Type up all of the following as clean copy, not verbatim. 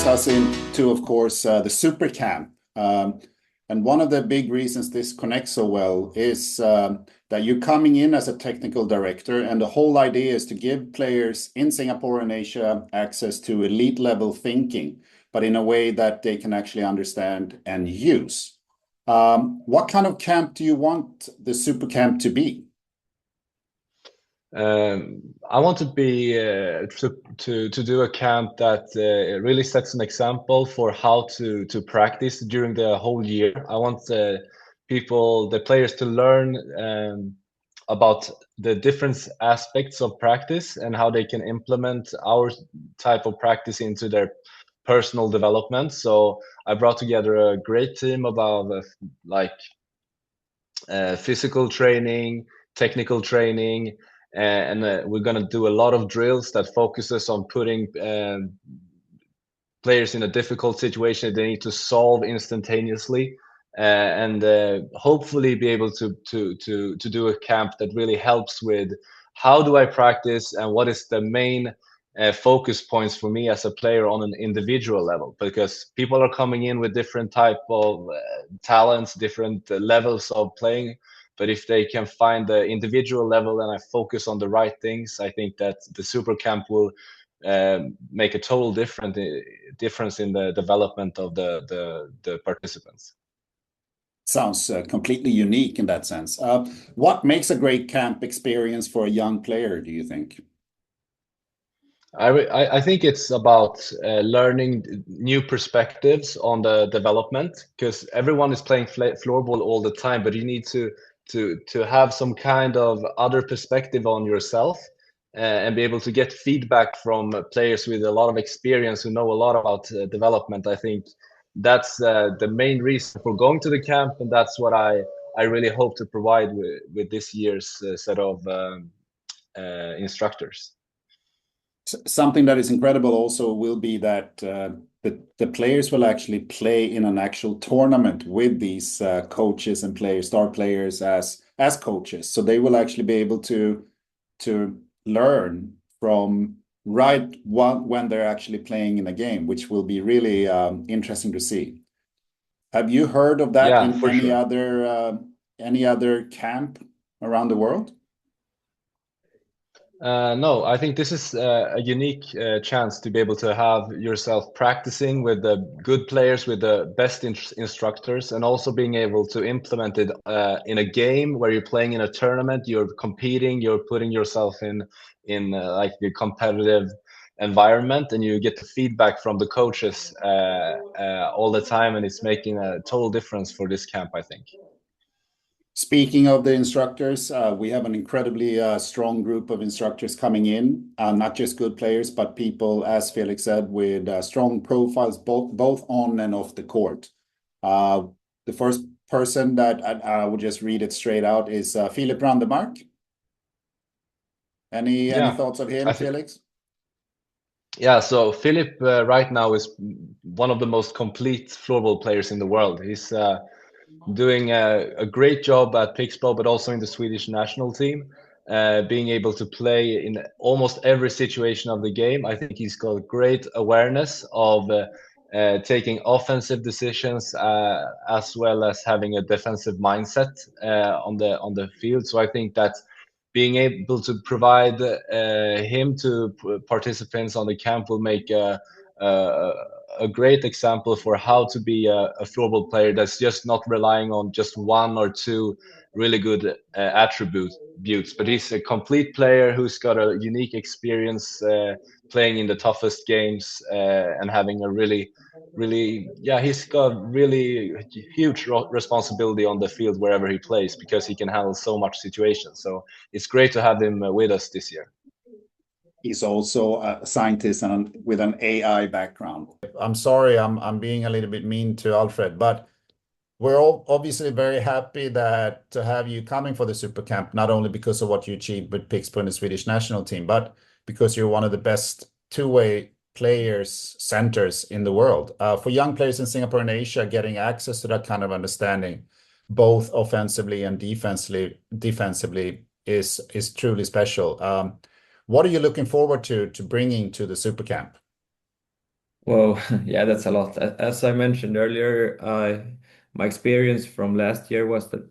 brings us into, of course, the Supercamp. And one of the big reasons this connects so well is that you're coming in as a technical director, and the whole idea is to give players in Singapore and Asia access to elite level thinking, but in a way that they can actually understand and use. What kind of camp do you want the Supercamp to be? I want to be to do a camp that really sets an example for how to practice during the whole year. I want the players to learn about the different aspects of practice and how they can implement our type of practice into their personal development. So I brought together a great team about physical training, technical training, and we're going to do a lot of drills that focuses on putting players in a difficult situation they need to solve instantaneously, and hopefully be able to do a camp that really helps with how do I practice and what is the main focus points for me as a player on an individual level, because people are coming in with different type of talents, different levels of playing. But if they can find the individual level and I focus on the right things, I think that the Super Camp will make a total difference in the development of the participants. Sounds completely unique in that sense. What makes a great camp experience for a young player, do you think? I think it's about learning new perspectives on the development, because everyone is playing floorball all the time, but you need to have some kind of other perspective on yourself and be able to get feedback from players with a lot of experience who know a lot about development. I think that's the main reason for going to the camp, and that's what I really hope to provide with this year's set of instructors. Something that is incredible also will be that the players will actually play in an actual tournament with these coaches and players, star players as coaches. So they will actually be able to learn from when they're actually playing in a game, which will be really interesting to see. Have you heard of that in any other camp around the world? No, I think this is a unique chance to be able to have yourself practicing with the good players, with the best instructors, and also being able to implement it in a game where you're playing in a tournament, you're competing, you're putting yourself in like a competitive environment, and you get the feedback from the coaches all the time, and it's making a total difference for this camp, I think. Speaking of the instructors, we have an incredibly strong group of instructors coming in, not just good players, but people, as Felix said, with strong profiles, both on and off the court. The first person that I will just read it straight out is Filip Randemark. Any thoughts of him, Felix? Yeah, so Filip right now is one of the most complete floorball players in the world. He's doing a great job at Pixbo, but also in the Swedish national team, being able to play in almost every situation of the game. I think he's got great awareness of taking offensive decisions as well as having a defensive mindset on the field. So I think that being able to provide him to participants on the camp will make a great example for how to be a floorball player that's just not relying on just one or two really good attributes, but he's a complete player who's got a unique experience playing in the toughest games and having a he's got really huge responsibility on the field wherever he plays, because he can handle so much situations. So it's great to have him with us this year. He's also a scientist and with an AI background. I'm sorry, I'm being a little bit mean to Alfred, but we're all obviously very happy to have you coming for the Super Camp, not only because of what you achieved with Pixbo and the Swedish national team, but because you're one of the best two-way players, centers in the world. For young players in Singapore and Asia, getting access to that kind of understanding, both offensively and defensively, is truly special. What are you looking forward to bringing to the Super Camp? Well, yeah, that's a lot. As I mentioned earlier, my experience from last year was that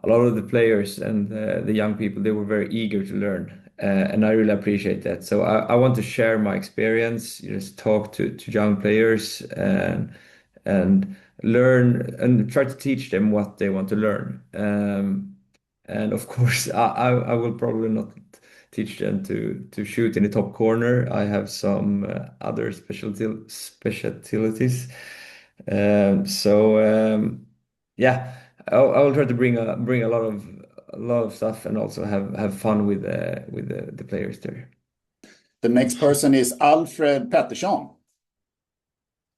a lot of the players and the young people, they were very eager to learn, and I really appreciate that. So I want to share my experience, just talk to young players and learn and try to teach them what they want to learn. And of course, I will probably not teach them to shoot in the top corner. I have some other specialties. Yeah, I will try to bring a lot of stuff and also have fun with the players there. The next person is Alfred Pettersson.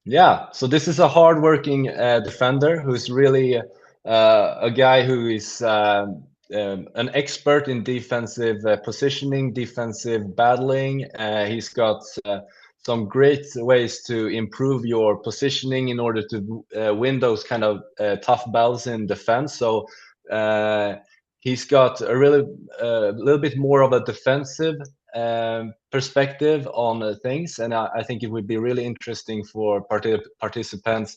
Yeah, so this is a hardworking defender who's really a guy who is an expert in defensive positioning, defensive battling. He's got some great ways to improve your positioning in order to win those kind of tough battles in defense. So he's got a really little bit more of a defensive perspective on things, and I think it would be really interesting for participants,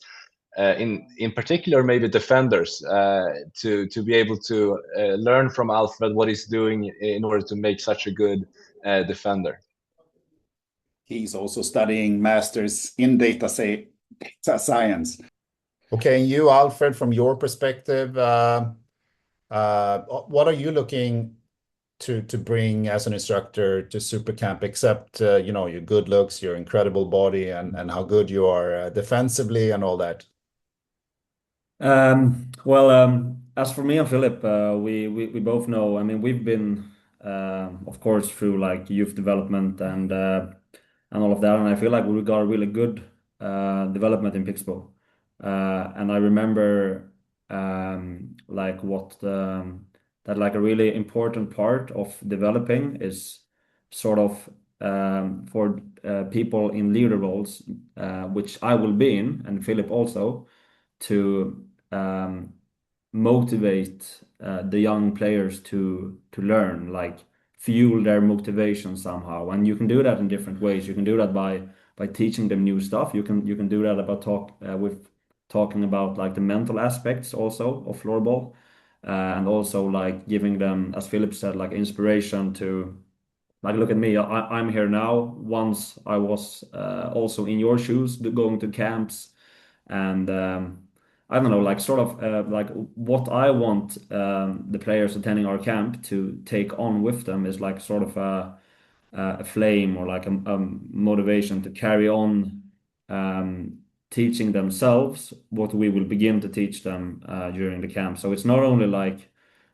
in particular maybe defenders, to be able to learn from Alfred what he's doing in order to make such a good defender. He's also studying masters in data science. Okay, and you, Alfred, from your perspective, what are you looking to bring as an instructor to Supercamp, except your good looks, your incredible body, and how good you are defensively and all that? As for me and Filip, we both know. I mean, we've been, of course, through like youth development and all of that, and I feel like we got a really good development in Pixbo. And I remember like that like a really important part of developing is sort of for people in leader roles, which I will be in, and Filip also, to motivate the young players to learn, like fuel their motivation somehow. And you can do that in different ways. You can do that by teaching them new stuff. You can do that about talking about like the mental aspects also of floorball, and also like giving them, as Filip said, like inspiration to like look at me. I'm here now. Once I was also in your shoes, going to camps, and I don't know, like sort of like what I want the players attending our camp to take on with them is like sort of a flame or like a motivation to carry on teaching themselves what we will begin to teach them during the camp. So it's not only like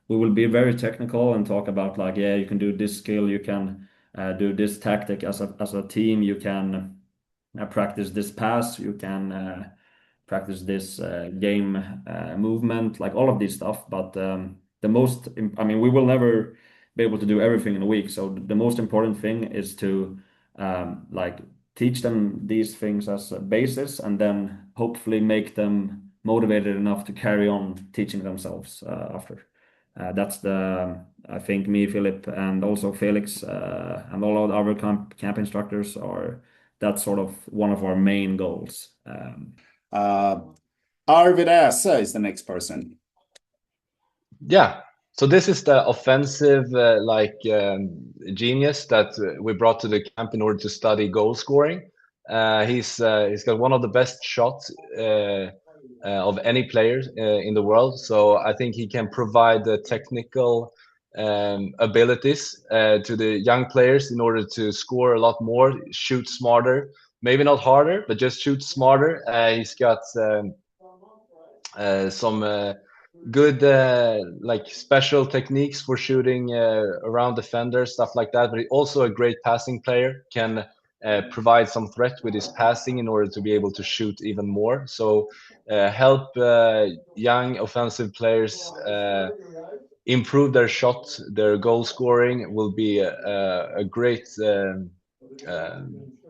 we will be very technical and talk about like, yeah, you can do this skill, you can do this tactic as a team, you can practice this pass, you can practice this game movement, like all of this stuff. But I mean, we will never be able to do everything in a week. So the most important thing is to like teach them these things as a basis, and then hopefully make them motivated enough to carry on teaching themselves after. That's I think me, Filip, and also Felix, and all of the other camp instructors are, that's sort of one of our main goals. Arvid Asa is the next person. Yeah, so this is the offensive genius that we brought to the camp in order to study goal scoring. He's got one of the best shots of any player in the world. So I think he can provide the technical abilities to the young players in order to score a lot more, shoot smarter, maybe not harder, but just shoot smarter. He's got some good like special techniques for shooting around defenders, stuff like that. But also a great passing player, can provide some threat with his passing in order to be able to shoot even more. So help young offensive players improve their shot, their goal scoring will be a great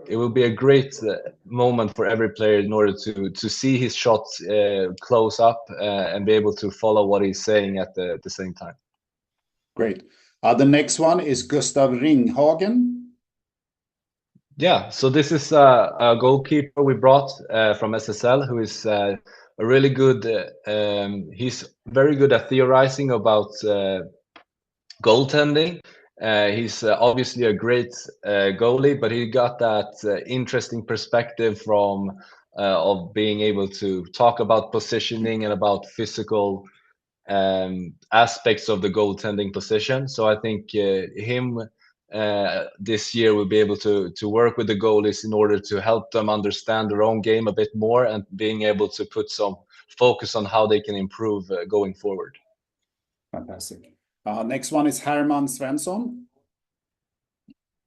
it will be a great moment for every player in order to see his shot close up and be able to follow what he's saying at the same time. Great. The next one is Gustav Ringhagen. Yeah, so this is a goalkeeper we brought from SSL, who is a really good. He's very good at theorizing about goaltending. He's obviously a great goalie, but he got that interesting perspective from of being able to talk about positioning and about physical aspects of the goaltending position. So I think him this year will be able to work with the goalies in order to help them understand their own game a bit more and being able to put some focus on how they can improve going forward. Fantastic. Next one is Herman Svensson.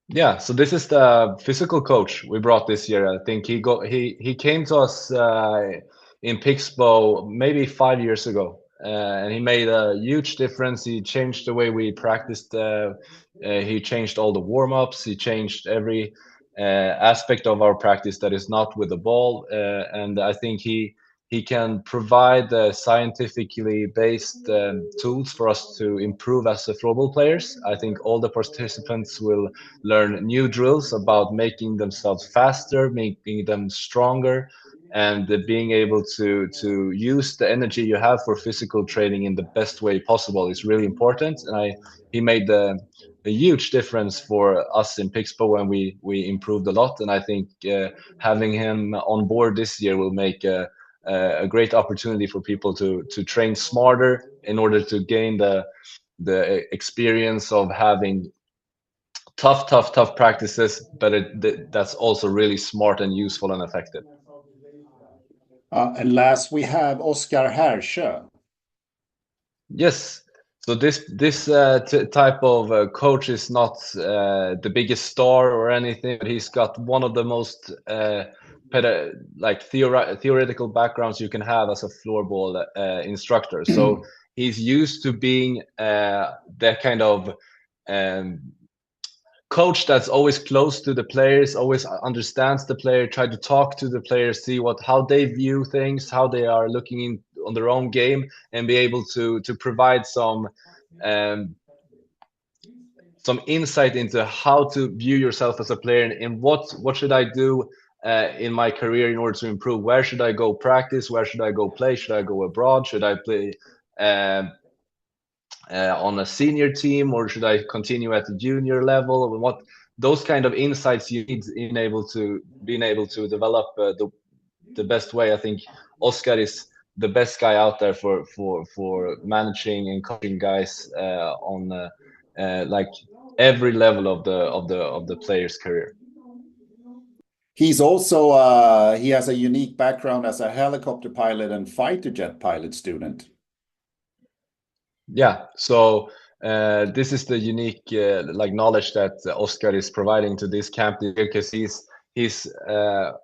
Yeah, so this is the physical coach we brought this year. I think he came to us in Pixbo maybe 5 years ago, and he made a huge difference. He changed the way we practiced. He changed all the warm-ups. He changed every aspect of our practice that is not with the ball, and I think he can provide scientifically based tools for us to improve as a floorball players. I think all the participants will learn new drills about making themselves faster, making them stronger, and being able to use the energy you have for physical training in the best way possible is really important. And he made a huge difference for us in Pixbo, and we improved a lot. And I think having him on board this year will make a great opportunity for people to train smarter in order to gain the experience of having tough practices, but that's also really smart and useful and effective. And last we have Oskar Herrsche. Yes. So this type of coach is not the biggest star or anything, but he's got one of the most theoretical backgrounds you can have as a floorball instructor. So he's used to being that kind of coach that's always close to the players, always understands the player, try to talk to the players, see how they view things, how they are looking on their own game, and be able to provide some insight into how to view yourself as a player and what should I do in my career in order to improve. Where should I go practice? Where should I go play? Should I go abroad? Should I play on a senior team, or should I continue at the junior level? What those kind of insights you need in being able to develop the best way. I think Oskar is the best guy out there for managing and coaching guys on like every level of the player's career. He's also he has a unique background as a helicopter pilot and fighter jet pilot student. Yeah, so this is the unique knowledge that Oskar is providing to this camp, because he's a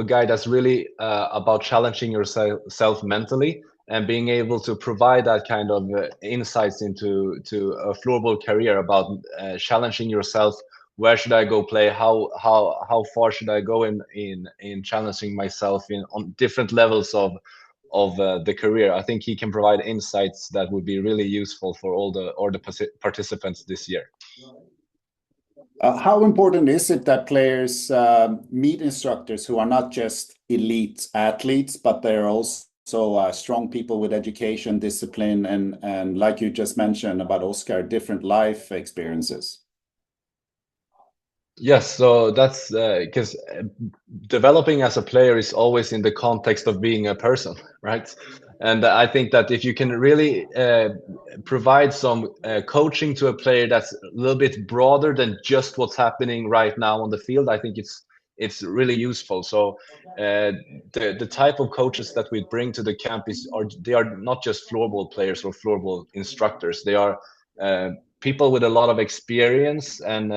guy that's really about challenging yourself mentally and being able to provide that kind of insights into a floorball career about challenging yourself. Where should I go play? How far should I go in challenging myself on different levels of the career? I think he can provide insights that would be really useful for all the participants this year. How important is it that players meet instructors who are not just elite athletes, but they're also strong people with education, discipline, and like you just mentioned about Oskar, different life experiences? Yes, so that's because developing as a player is always in the context of being a person, right? And I think that if you can really provide some coaching to a player that's a little bit broader than just what's happening right now on the field, I think it's really useful. So the type of coaches that we bring to the camp they are not just floorball players or floorball instructors. They are people with a lot of experience, and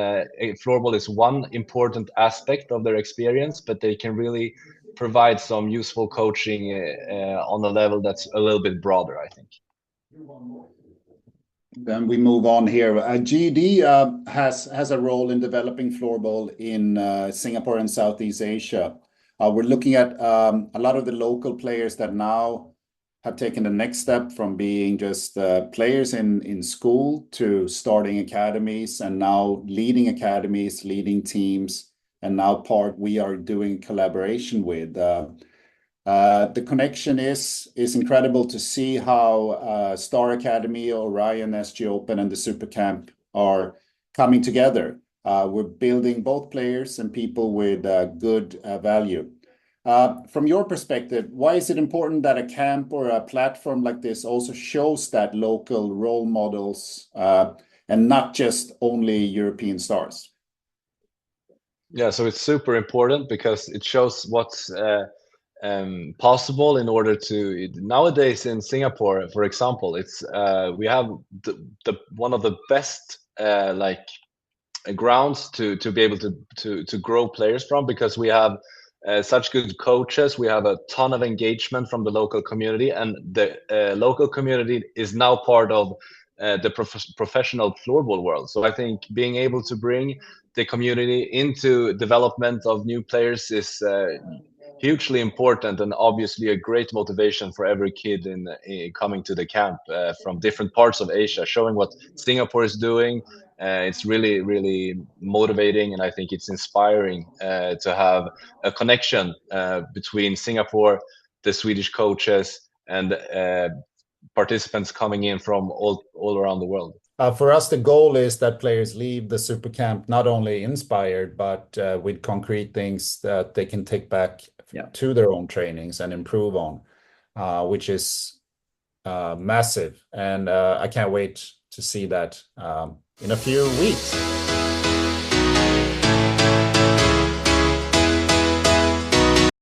floorball is one important aspect of their experience, but they can really provide some useful coaching on a level that's a little bit broader, I think. Then we move on here. GD has a role in developing floorball in Singapore and Southeast Asia. We're looking at a lot of the local players that now have taken the next step from being just players in school to starting academies and now leading academies, leading teams, and now part we are doing collaboration with. The connection is incredible to see how Star Academy, Orion, SG Open, and the Supercamp are coming together. We're building both players and people with good value. From your perspective, why is it important that a camp or a platform like this also shows that local role models and not just only European stars? Yeah, so it's super important because it shows what's possible in order to nowadays in Singapore, for example, it's we have the one of the best like grounds to be able to grow players from, because we have such good coaches. We have a ton of engagement from the local community, and the local community is now part of the professional floorball world. So I think being able to bring the community into development of new players is hugely important, and obviously a great motivation for every kid in coming to the camp from different parts of Asia, showing what Singapore is doing. It's really, really motivating, and I think it's inspiring to have a connection between Singapore, the Swedish coaches, and participants coming in from all around the world. For us, the goal is that players leave the Supercamp not only inspired, but with concrete things that they can take back to their own trainings and improve on, which is massive. And I can't wait to see that in a few weeks.